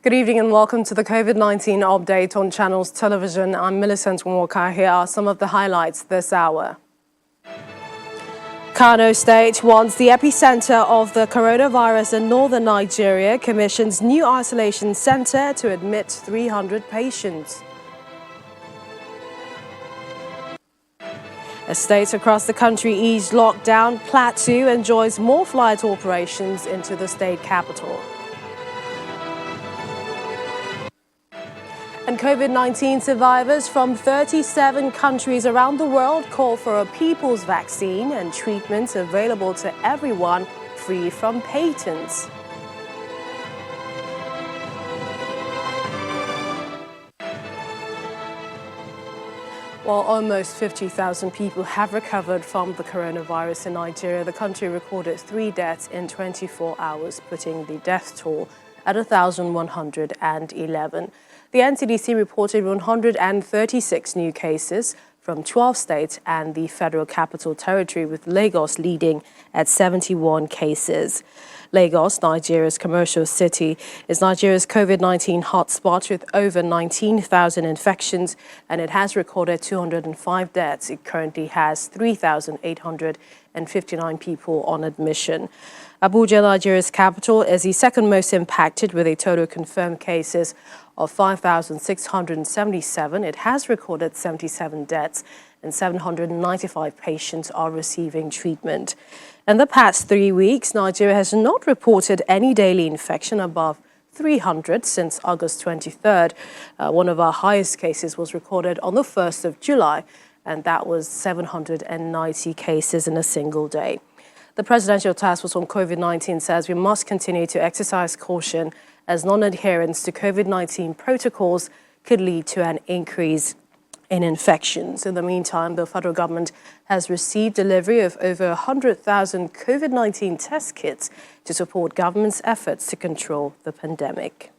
Good evening and welcome to the COVID-19 update on Channels Television. I'm Millicent Walker. Here are some of the highlights this hour. Kano State, once the epicenter of the coronavirus in northern Nigeria, commissions new isolation center to admit 300 patients. As states across the country ease lockdown, Plateau enjoys more flight operations into the state capital. And COVID-19 survivors from 37 countries around the world call for a people's vaccine and treatments available to everyone, free from patents. While almost 50,000 people have recovered from the coronavirus in Nigeria, the country recorded 3 deaths in 24 hours, putting the death toll at 1,111. The NCDC reported 136 new cases from 12 states and the Federal Capital Territory, with Lagos leading at 71 cases. Lagos, Nigeria's commercial city, is Nigeria's COVID-19 hotspot with over 19,000 infections, and it has recorded 205 deaths. It currently has 3,859 people on admission. Abuja, Nigeria's capital, is the second most impacted with a total confirmed cases of 5,677. It has recorded 77 deaths and 795 patients are receiving treatment. In the past 3 weeks, Nigeria has not reported any daily infection above 300 since August 23rd. One of our highest cases was recorded on the 1st of July, and that was 790 cases in a single day. The Presidential Task Force on COVID-19 says we must continue to exercise caution as non-adherence to COVID-19 protocols could lead to an increase in infections. In the meantime, the federal government has received delivery of over 100,000 COVID-19 test kits to support government's efforts to control the pandemic.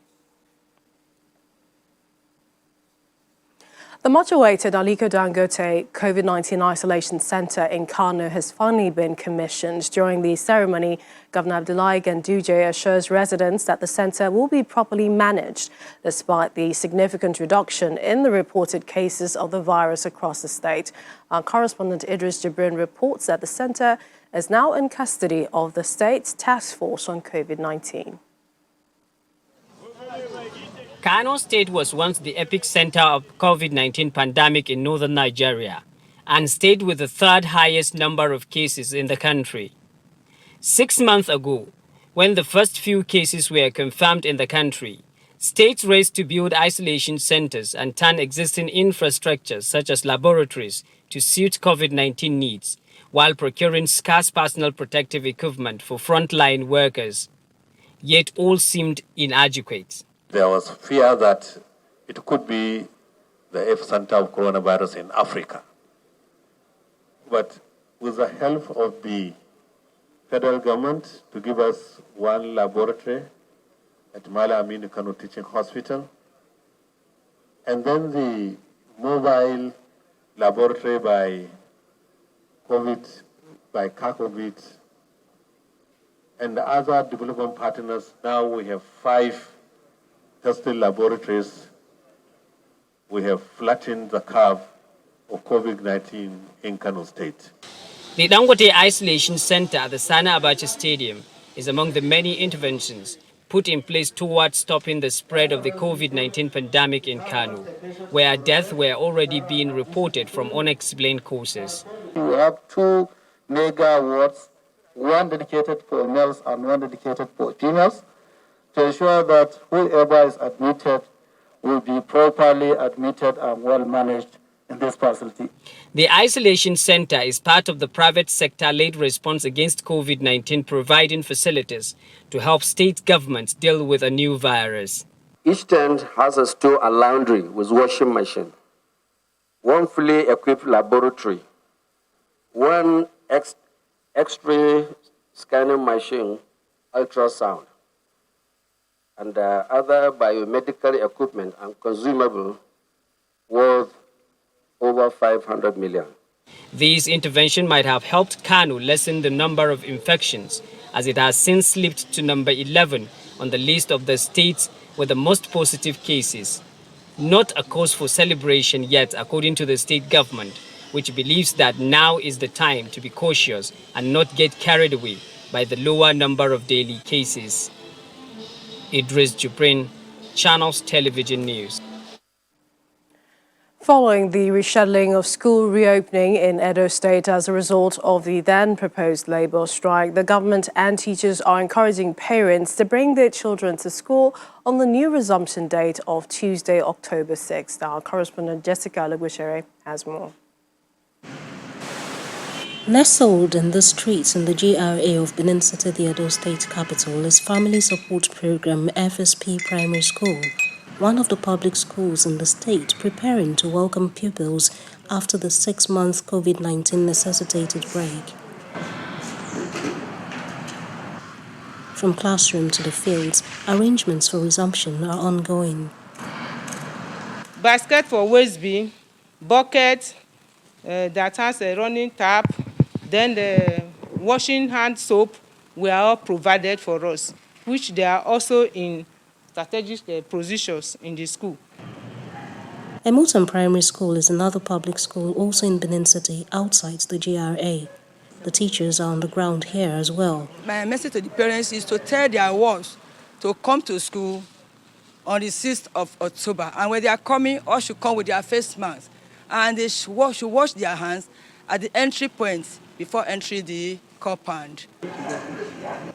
The much-awaited Aliko Dangote COVID-19 Isolation Center in Kano has finally been commissioned. During the ceremony, Governor Abdullahi Ganduje assures residents that the center will be properly managed, despite the significant reduction in the reported cases of the virus across the state. Our correspondent Idris Jibrin reports that the center is now in custody of the state's task force on COVID-19. Kano State was once the epicenter of COVID-19 pandemic in northern Nigeria and stayed with the third highest number of cases in the country. 6 months ago, when the first few cases were confirmed in the country, states raced to build isolation centers and turn existing infrastructures such as laboratories to suit COVID-19 needs, while procuring scarce personal protective equipment for frontline workers. Yet all seemed inadequate. There was fear that it could be the epicenter of coronavirus in Africa. But with the help of the federal government to give us one laboratory at Mala Aminu Kano Teaching Hospital, and then the mobile laboratory by COVID, and the other development partners, now we have 5 testing laboratories. We have flattened the curve of COVID-19 in Kano State. The Dangote Isolation Center at the Sana Abacha Stadium is among the many interventions put in place towards stopping the spread of the COVID-19 pandemic in Kano, where deaths were already being reported from unexplained causes. We have 2 mega wards, one dedicated for males and one dedicated for females, to ensure that whoever is admitted will be properly admitted and well managed in this facility. The isolation center is part of the private sector-led response against COVID-19, providing facilities to help state governments deal with a new virus. Each tent has a store and laundry with washing machine, one fully equipped laboratory, one X-ray scanning machine, ultrasound, and other biomedical equipment and consumable worth over 500 million. These interventions might have helped Kano lessen the number of infections, as it has since slipped to number 11 on the list of the states with the most positive cases. Not a cause for celebration yet, according to the state government, which believes that now is the time to be cautious and not get carried away by the lower number of daily cases. Idris Jubrin, Channels Television News. Following the rescheduling of school reopening in Edo State as a result of the then proposed labour strike, the government and teachers are encouraging parents to bring their children to school on the new resumption date of Tuesday, October 6th. Our correspondent Jessica Legushere has more. Nestled in the streets in the GRA of Benin City, the Edo State capital, is Family Support Program FSP Primary School, one of the public schools in the state preparing to welcome pupils after the 6-month COVID-19 necessitated break. From classroom to the fields, arrangements for resumption are ongoing. Basket for waste bin, bucket that has a running tap, then the washing hand soap were all provided for us, which they are also in strategic positions in the school. Emoton Primary School is another public school also in Benin City outside the GRA. The teachers are on the ground here as well. My message to the parents is to tell their wards to come to school on the 6th of October. And when they are coming, all should come with their face masks. And they should wash their hands at the entry point before entering the compound.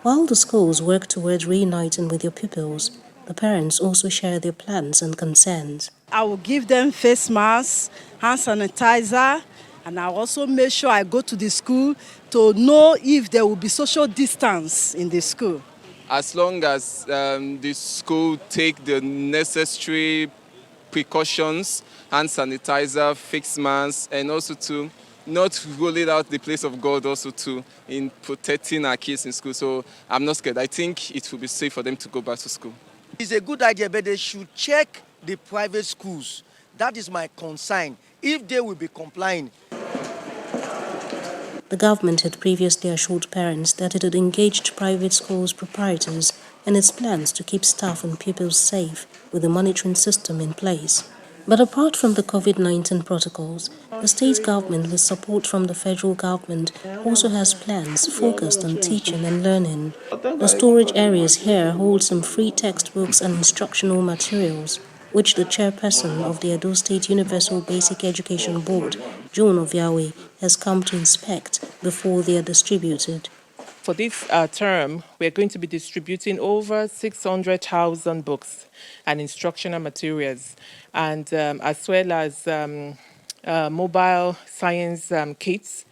While the schools work towards reuniting with their pupils, the parents also share their plans and concerns. I will give them face masks, hand sanitizer, and I also make sure I go to the school to know if there will be social distance in the school. As long as the school take the necessary precautions, hand sanitizer, face masks, and also to not rolling out the place of God also too in protecting our kids in school. So I'm not scared. I think it will be safe for them to go back to school. It's a good idea, but they should check the private schools. That is my concern, if they will be complying. The government had previously assured parents that it had engaged private schools proprietors in its plans to keep staff and pupils safe with a monitoring system in place. But apart from the COVID-19 protocols, the state government, with support from the federal government, also has plans focused on teaching and learning. The storage areas here hold some free textbooks and instructional materials, which the chairperson of the Edo State Universal Basic Education Board, Joan Oviawe, has come to inspect before they are distributed. For this term, we're going to be distributing over 600,000 books and instructional materials, and as well as mobile science kits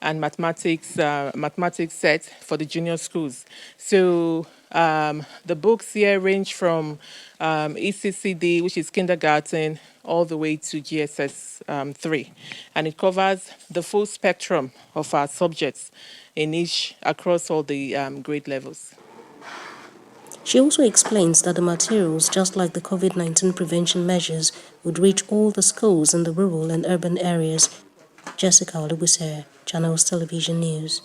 and mathematics sets for the junior schools. So the books here range from ECCD, which is kindergarten, all the way to GSS 3. And it covers the full spectrum of our subjects in each, across all the grade levels. She also explains that the materials, just like the COVID-19 prevention measures, would reach all the schools in the rural and urban areas. Jessica Olubuse, Channels Television News.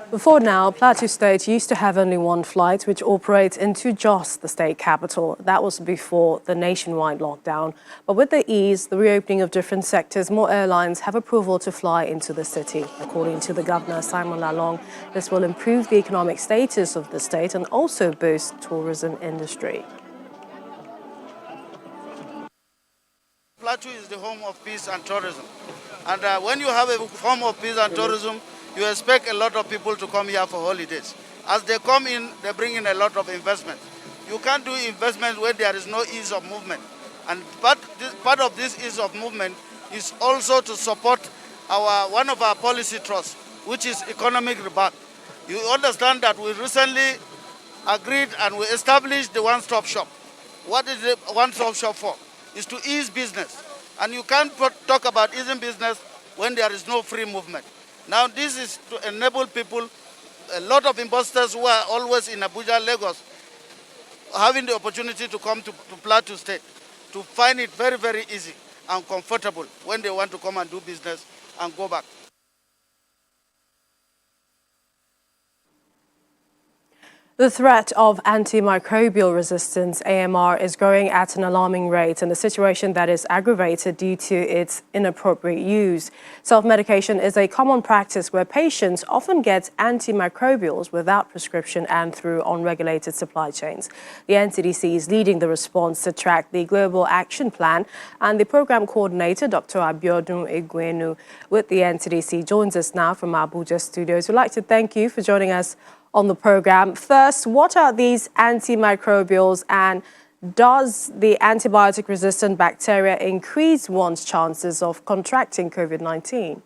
Before now, Plateau State used to have only one flight which operates into Jos, the state capital. That was before the nationwide lockdown. But with the ease, the reopening of different sectors, more airlines have approval to fly into the city. According to the governor, Simon Lalong, this will improve the economic status of the state and also boost tourism industry. Plateau is the home of peace and tourism. And when you have a home of peace and tourism, you expect a lot of people to come here for holidays. As they come in, they bring in a lot of investment. You can't do investment where there is no ease of movement. And part of this ease of movement is also to support one of our policy trusts, which is economic rebirth. You understand that we recently agreed and we established the one-stop shop. What is the one-stop shop for? Is to ease business. And you can't talk about easing business when there is no free movement. Now this is to enable people, a lot of investors who are always in Abuja, Lagos, having the opportunity to come to Plateau State, to find it very, very easy and comfortable when they want to come and do business and go back. The threat of antimicrobial resistance, AMR, is growing at an alarming rate, and a situation that is aggravated due to its inappropriate use. Self-medication is a common practice where patients often get antimicrobials without prescription and through unregulated supply chains. The NCDC is leading the response to track the Global Action Plan, and the program coordinator, Dr. Abiodun Egwenu, with the NCDC, joins us now from Abuja studios. We'd like to thank you for joining us on the program. First, what are these antimicrobials, and does the antibiotic-resistant bacteria increase one's chances of contracting COVID-19?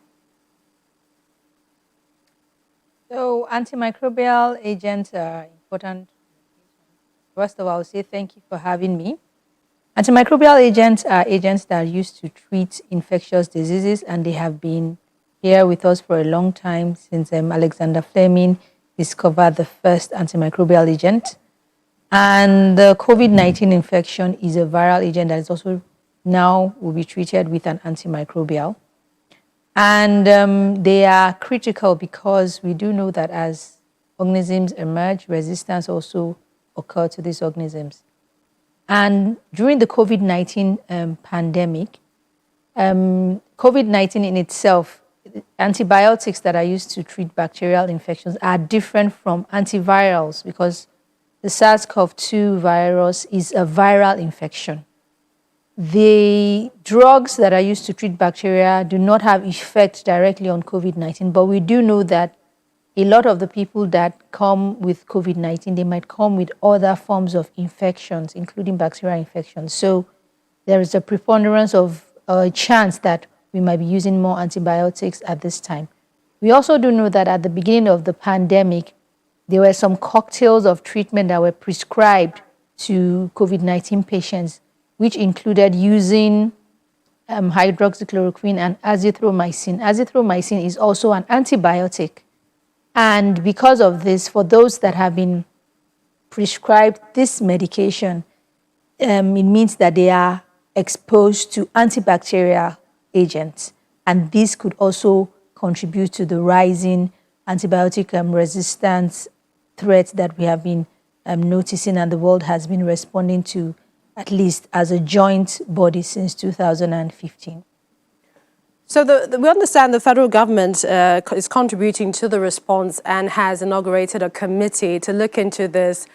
So antimicrobial agents are important. First of all, I'll say thank you for having me. Antimicrobial agents are agents that are used to treat infectious diseases, and they have been here with us for a long time, since Alexander Fleming discovered the first antimicrobial agent. And the COVID-19 infection is a viral agent that is also now will be treated with an antimicrobial. And they are critical because we do know that as organisms emerge, resistance also occurs to these organisms. And during the COVID-19 pandemic, COVID-19 in itself, antibiotics that are used to treat bacterial infections are different from antivirals because the SARS-CoV-2 virus is a viral infection. The drugs that are used to treat bacteria do not have effect directly on COVID-19, but we do know that a lot of the people that come with COVID-19, they might come with other forms of infections, including bacterial infections. So there is a preponderance of a chance that we might be using more antibiotics at this time. We also do know that at the beginning of the pandemic, there were some cocktails of treatment that were prescribed to COVID-19 patients, which included using hydroxychloroquine and azithromycin. Azithromycin is also an antibiotic. And because of this, for those that have been prescribed this medication, it means that they are exposed to antibacterial agents. And this could also contribute to the rising antibiotic resistance threat that we have been noticing and the world has been responding to, at least as a joint body, since 2015. So we understand the federal government is contributing to the response and has inaugurated a committee to look into this.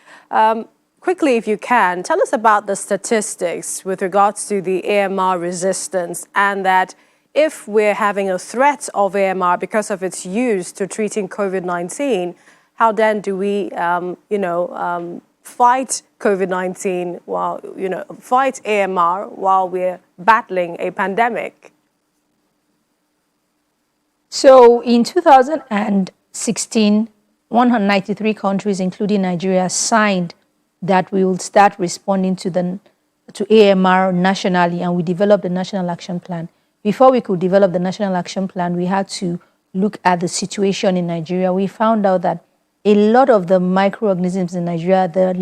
Quickly, if you can, tell us about the statistics with regards to the AMR resistance, and that if we're having a threat of AMR because of its use to treating COVID-19, how then do we, fight COVID-19 while, fight AMR while we're battling a pandemic? So in 2016, 193 countries, including Nigeria, signed that we will start responding to AMR nationally, and we developed the National Action Plan. Before we could develop the National Action Plan, we had to look at the situation in Nigeria. We found out that a lot of the microorganisms in Nigeria, the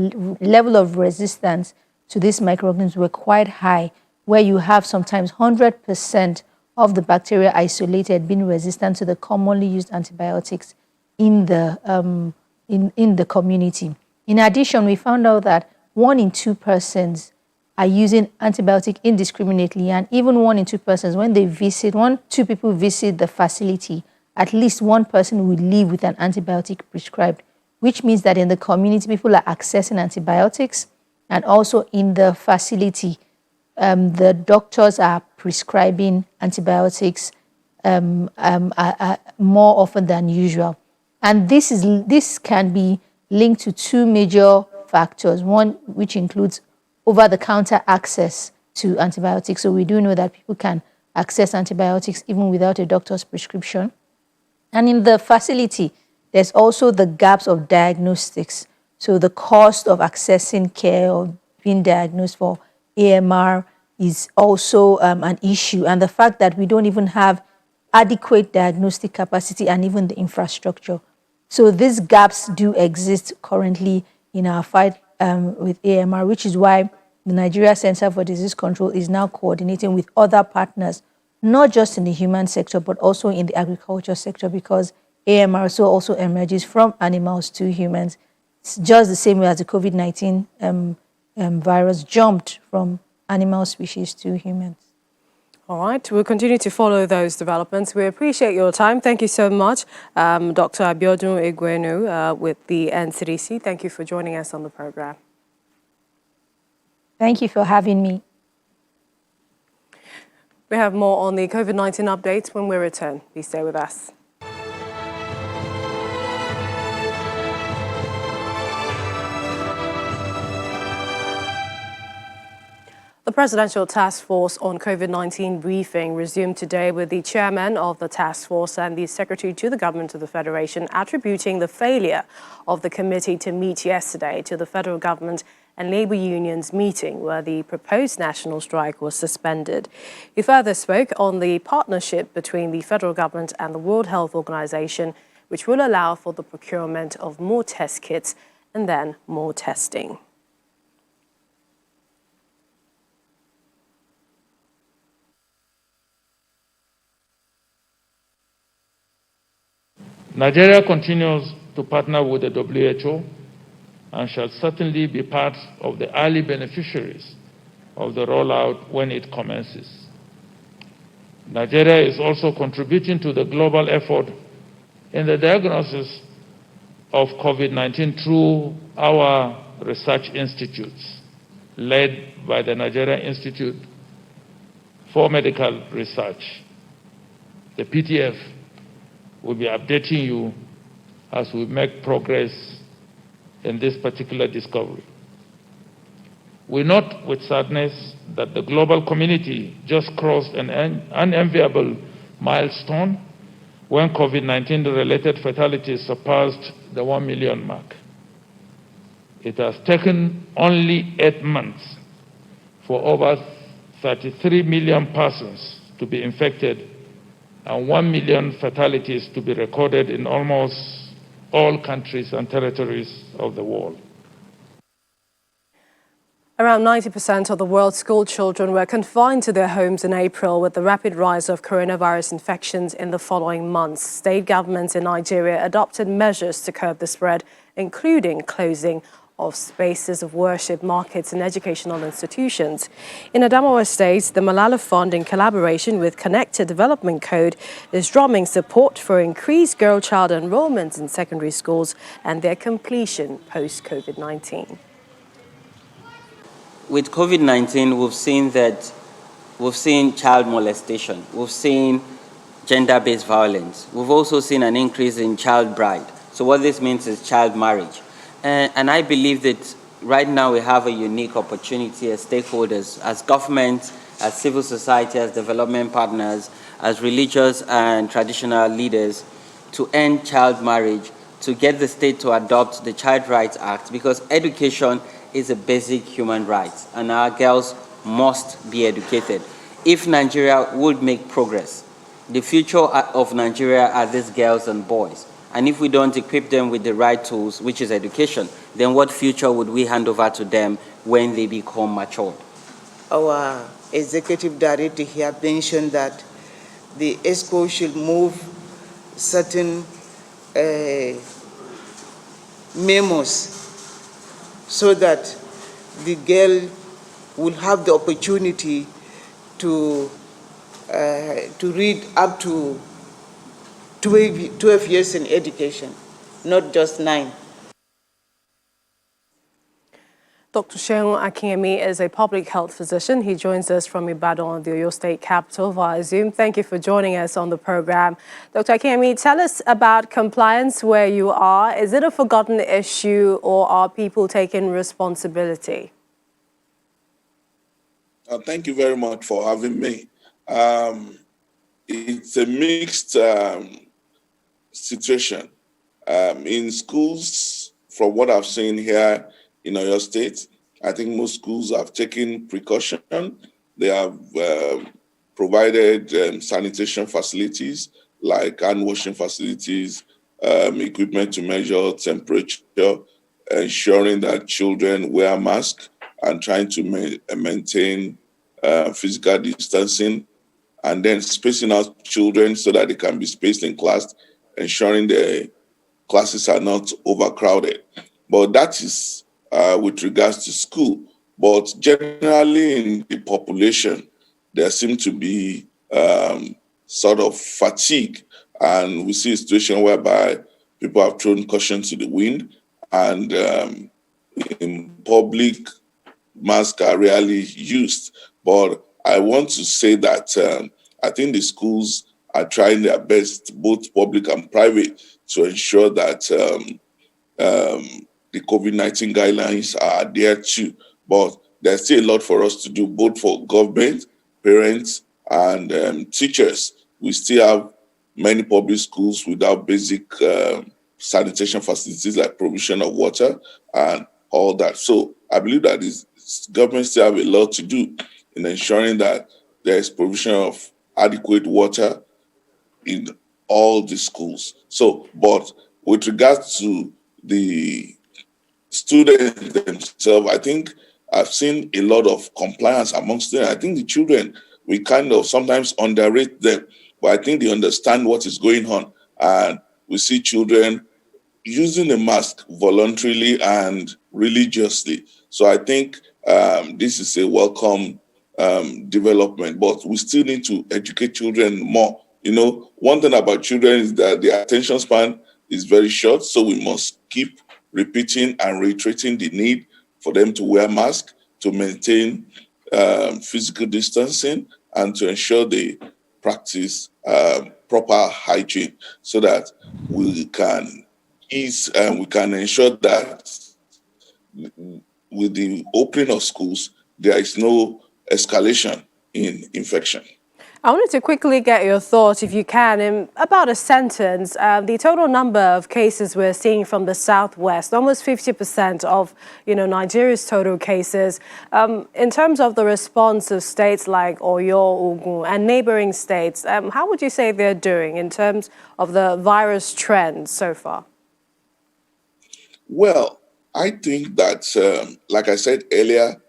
level of resistance to these microorganisms were quite high, where you have sometimes 100% of the bacteria isolated being resistant to the commonly used antibiotics in the community. In addition, we found out that 1 in 2 persons are using antibiotic indiscriminately, and even 1 in 2 persons, when they visit, 2 people visit the facility, at least 1 person will leave with an antibiotic prescribed, which means that in the community, people are accessing antibiotics, and also in the facility, the doctors are prescribing antibiotics more often than usual. And this can be linked to 2 major factors. One, which includes over-the-counter access to antibiotics. So we do know that people can access antibiotics even without a doctor's prescription. And in the facility, there's also the gaps of diagnostics. So the cost of accessing care or being diagnosed for AMR is also an issue. And the fact that we don't even have adequate diagnostic capacity and even the infrastructure. So these gaps do exist currently in our fight with AMR, which is why the Nigeria Center for Disease Control is now coordinating with other partners, not just in the human sector, but also in the agriculture sector, because AMR also emerges from animals to humans. It's just the same way as the COVID-19 virus jumped from animal species to humans. All right, we'll continue to follow those developments. We appreciate your time. Thank you so much, Dr. Abiodun Egwenu with the NCDC. Thank you for joining us on the program. Thank you for having me. We have more on the COVID-19 updates when we return. Please stay with us. The Presidential Task Force on COVID-19 briefing resumed today with the chairman of the task force and the secretary to the government of the Federation attributing the failure of the committee to meet yesterday to the federal government and labor unions meeting where the proposed national strike was suspended. He further spoke on the partnership between the federal government and the World Health Organization, which will allow for the procurement of more test kits and then more testing. Nigeria continues to partner with the WHO and shall certainly be part of the early beneficiaries of the rollout when it commences. Nigeria is also contributing to the global effort in the diagnosis of COVID-19 through our research institutes, led by the Nigeria Institute for Medical Research, the PTF. We'll be updating you as we make progress in this particular discovery. We note with sadness that the global community just crossed an unenviable milestone when COVID-19 related fatalities surpassed the 1 million mark. It has taken only 8 months for over 33 million persons to be infected and 1 million fatalities to be recorded in almost all countries and territories of the world. Around 90% of the world's school children were confined to their homes in April with the rapid rise of coronavirus infections in the following months. State governments in Nigeria adopted measures to curb the spread, including closing of spaces of worship, markets and educational institutions. In Adamawa State, the Malala Fund, in collaboration with Connected Development Code, is drumming support for increased girl-child enrollment in secondary schools and their completion post-COVID-19. With COVID-19, we've seen child molestation, we've seen gender-based violence, we've also seen an increase in child bride. So what this means is child marriage. And I believe that right now we have a unique opportunity as stakeholders, as government, as civil society, as development partners, as religious and traditional leaders to end child marriage, to get the state to adopt the Child Rights Act, because education is a basic human right and our girls must be educated. If Nigeria would make progress, the future of Nigeria are these girls and boys. And if we don't equip them with the right tools, which is education, then what future would we hand over to them when they become mature? Our executive director here mentioned that the ESCO should move certain memos so that the girl will have the opportunity to read up to 12 years in education, not just 9. Dr. Xiang Akimi is a public health physician. He joins us from Ibadan, the Edo State capital, via Zoom. Thank you for joining us on the program. Dr. Akimi, tell us about compliance where you are. Is it a forgotten issue or are people taking responsibility? Thank you very much for having me. It's a mixed situation. In schools, from what I've seen here in Edo State, I think most schools have taken precaution. They have provided sanitation facilities like hand washing facilities, equipment to measure temperature, ensuring that children wear masks and trying to maintain physical distancing, and then spacing out children so that they can be spaced in class, ensuring the classes are not overcrowded. But that is with regards to school. But generally in the population, there seems to be sort of fatigue. And we see a situation whereby people have thrown caution to the wind, and in public, masks are rarely used. But I want to say that I think the schools are trying their best, both public and private, to ensure that the COVID-19 guidelines are adhered to. But there's still a lot for us to do, both for government, parents, and teachers. We still have many public schools without basic sanitation facilities like provision of water and all that. So I believe that government still have a lot to do in ensuring that there is provision of adequate water in all the schools. So, but with regards to the students themselves, I think I've seen a lot of compliance amongst them. I think the children, we kind of sometimes underrate them, but I think they understand what is going on. And we see children using a mask voluntarily and religiously. So I think this is a welcome development, but we still need to educate children more. You know, one thing about children is that their attention span is very short, so we must keep repeating and reiterating the need for them to wear masks, to maintain physical distancing, and to ensure they practice proper hygiene, so that we can we can ensure that with the opening of schools, there is no escalation in infection. I wanted to quickly get your thoughts, if you can, in about a sentence. The total number of cases we're seeing from the southwest, almost 50% of Nigeria's total cases. In terms of the response of states like Oyo, Ogun, and neighboring states, how would you say they're doing in terms of the virus trends so far? Well, I think that, like I said earlier,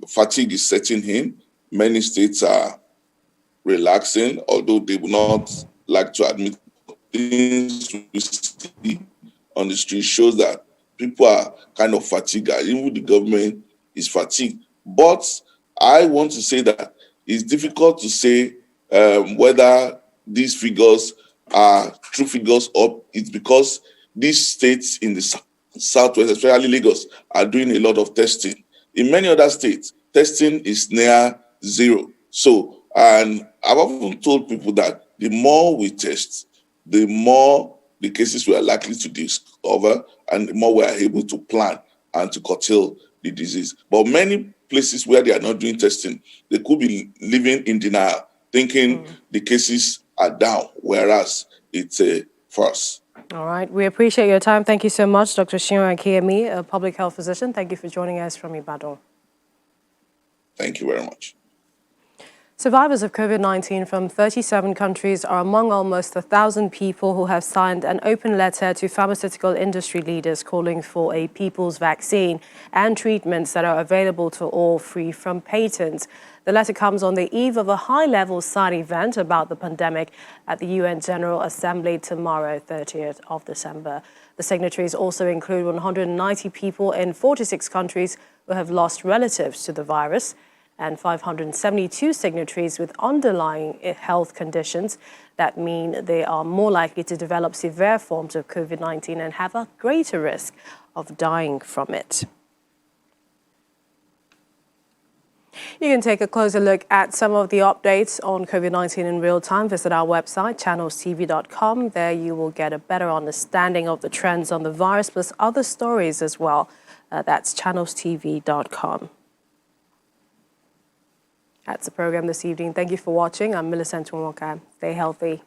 fatigue is setting in. Many states are relaxing, although they would not like to admit. Things we see on the street shows that people are kind of fatigued. Even the government is fatigued. But I want to say that it's difficult to say whether these figures are true figures or it's because these states in the southwest, especially Lagos, are doing a lot of testing. In many other states, testing is near zero. So, and I've often told people that the more we test, the more the cases we are likely to discover, and the more we are able to plan and to curtail the disease. But many places where they are not doing testing, they could be living in denial, thinking the cases are down, whereas it's a farce. All right. We appreciate your time. Thank you so much, Dr. Xiang Akimi, a public health physician. Thank you for joining us from Ibadan. Thank you very much. Survivors of COVID-19 from 37 countries are among almost 1,000 people who have signed an open letter to pharmaceutical industry leaders calling for a people's vaccine and treatments that are available to all free from patents. The letter comes on the eve of a high-level side event about the pandemic at the UN General Assembly tomorrow, 30th of December. The signatories also include 190 people in 46 countries who have lost relatives to the virus, and 572 signatories with underlying health conditions that mean they are more likely to develop severe forms of COVID-19 and have a greater risk of dying from it. You can take a closer look at some of the updates on COVID-19 in real time. Visit our website, channelstv.com. There you will get a better understanding of the trends on the virus, plus other stories as well. That's channelstv.com. That's the program this evening. Thank you for watching. I'm Millicent Nwoka. Stay healthy.